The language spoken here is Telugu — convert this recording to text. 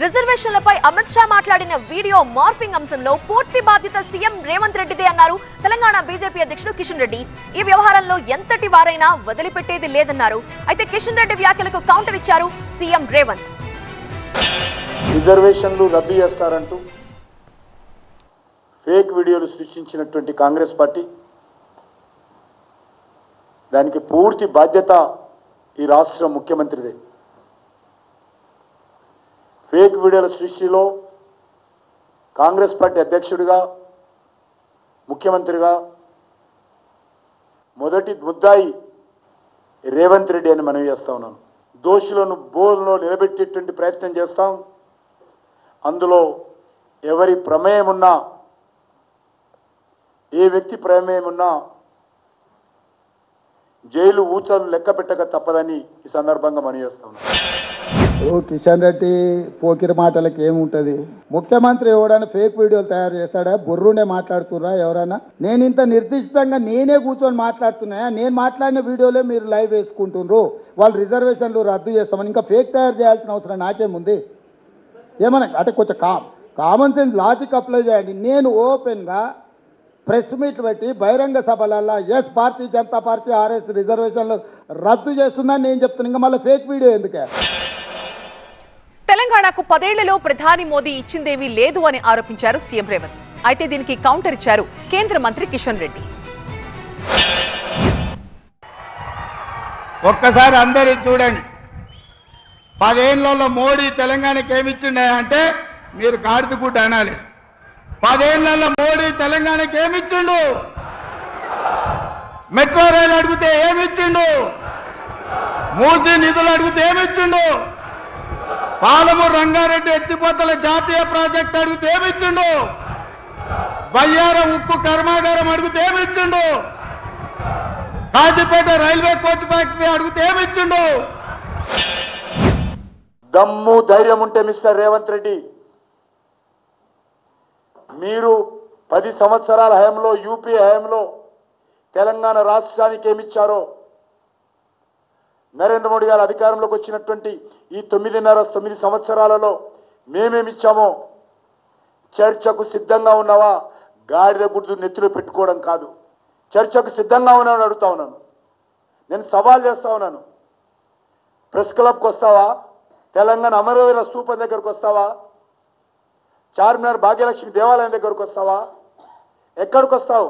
రిజర్వేషన్లపై అమిత్ షా మాట్లాడిన వీడియో మార్ఫింగ్ అంశంలో పూర్తి బాధ్యత సీఎం రేవంత్ రెడ్డిదే అన్నారు తెలంగాణ బీజేపీ అధ్యక్షుడు కిషన్ రెడ్డి. ఈ వ్యవహారంలో ఎంతటి వారైనా వదిలిపెట్టేది లేదన్నారు. అయితే కిషన్ రెడ్డి వ్యాఖ్యలకు కౌంటర్ ఇచ్చారు సీఎం రేవంత్. రిజర్వేషన్లు రద్దు చేస్తారంటూ ఫేక్ వీడియోలు సృష్టించినటువంటి కాంగ్రెస్ పార్టీ దానికి పూర్తి బాధ్యత ఈ రాష్ట్ర ముఖ్యమంత్రిదే. ఫేక్ వీడియోల సృష్టిలో కాంగ్రెస్ పార్టీ అధ్యక్షుడిగా ముఖ్యమంత్రిగా మొదటి ముద్దాయి రేవంత్ రెడ్డి అని మనవి చేస్తా ఉన్నాను. దోషులను బోర్లో నిలబెట్టేటువంటి ప్రయత్నం చేస్తాం. అందులో ఎవరి ప్రమేయం ఉన్నా, ఏ వ్యక్తి ప్రమేయం ఉన్నా జైలు ఊచలు లెక్క పెట్టక తప్పదని ఈ సందర్భంగా మనవి చేస్తా ఉన్నాను. కిషన్ రెడ్డి పోకిరి మాటలకి ఏముంటుంది? ముఖ్యమంత్రి ఎవడైనా ఫేక్ వీడియోలు తయారు చేస్తాడా? బుర్రునే మాట్లాడుతున్నా ఎవరైనా? నేను ఇంత నిర్దిష్టంగా నేనే కూర్చొని మాట్లాడుతున్నా. నేను మాట్లాడిన వీడియోలే మీరు లైవ్ వేసుకుంటున్నారు. వాళ్ళు రిజర్వేషన్లు రద్దు చేస్తామని ఇంకా ఫేక్ తయారు చేయాల్సిన అవసరం నాకేముంది? ఏమన్నా అంటే కొంచెం కామన్ సెన్స్ లాజిక్ అప్లై చేయండి. నేను ఓపెన్గా ప్రెస్ మీట్ పెట్టి బహిరంగ సభలల్లో yes Bharatiya Janata party RS రిజర్వేషన్లు రద్దు చేస్తుందని నేను చెప్తున్నాను. ఇంకా మళ్ళీ ఫేక్ వీడియో ఎందుకే? తెలంగాణకు 10 ఏళ్లలో ప్రధాని మోదీ ఇచ్చిందేమీ లేదు అని ఆరోపించారు సీఎం రేవంత్. అయితే దీనికి కౌంటర్ ఇచ్చారు కేంద్ర మంత్రి కిషన్ రెడ్డి. ఒక్కసారి అందరూ చూడండి, 10 ఏళ్లలో మోడీ తెలంగాణకి ఏమిచ్చిండే అంటే మీరు గాడిద గుడ్డ అనాలి. 10 ఏళ్లలో మోడీ తెలంగాణకి ఏమిచ్చిండు? మెట్రో రైలు అడిగితే ఏమిచ్చిండు? మూసీ నిధులు అడిగితే ఏమిచ్చిండు? పాలమూరు రంగారెడ్డి ఎత్తిపోతల జాతీయ ప్రాజెక్ట్ అడిగితే ఏమిచ్చిండు? బయ్యారం ఉక్కు కర్మాగారం అడిగితే ఏమిచ్చిండు? కాజీపేట రైల్వే కోచ్ ఫ్యాక్టరీ అడిగితే ఏమిచ్చిండు? దమ్ము ధైర్యం ఉంటే మిస్టర్ రేవంత్ రెడ్డి, మీరు 10 సంవత్సరాల హయాంలో యూపీ హయాంలో తెలంగాణ రాష్ట్రానికి ఏమిచ్చారో, నరేంద్ర మోడీ గారు అధికారంలోకి వచ్చినటువంటి ఈ 9 సంవత్సరాలలో మేమేమిచ్చామో చర్చకు సిద్ధంగా ఉన్నావా? గాడిద గుడ్డు నెత్తిలో పెట్టుకోవడం కాదు. చర్చకు సిద్ధంగా ఉన్నామని అడుగుతా ఉన్నాను. నేను సవాల్ చేస్తా ఉన్నాను. ప్రెస్ క్లబ్కి వస్తావా? తెలంగాణ అమరవీరుల స్తూపం దగ్గరకు వస్తావా? చార్మినార్ భాగ్యలక్ష్మి దేవాలయం దగ్గరకు వస్తావా? ఎక్కడికి వస్తావు?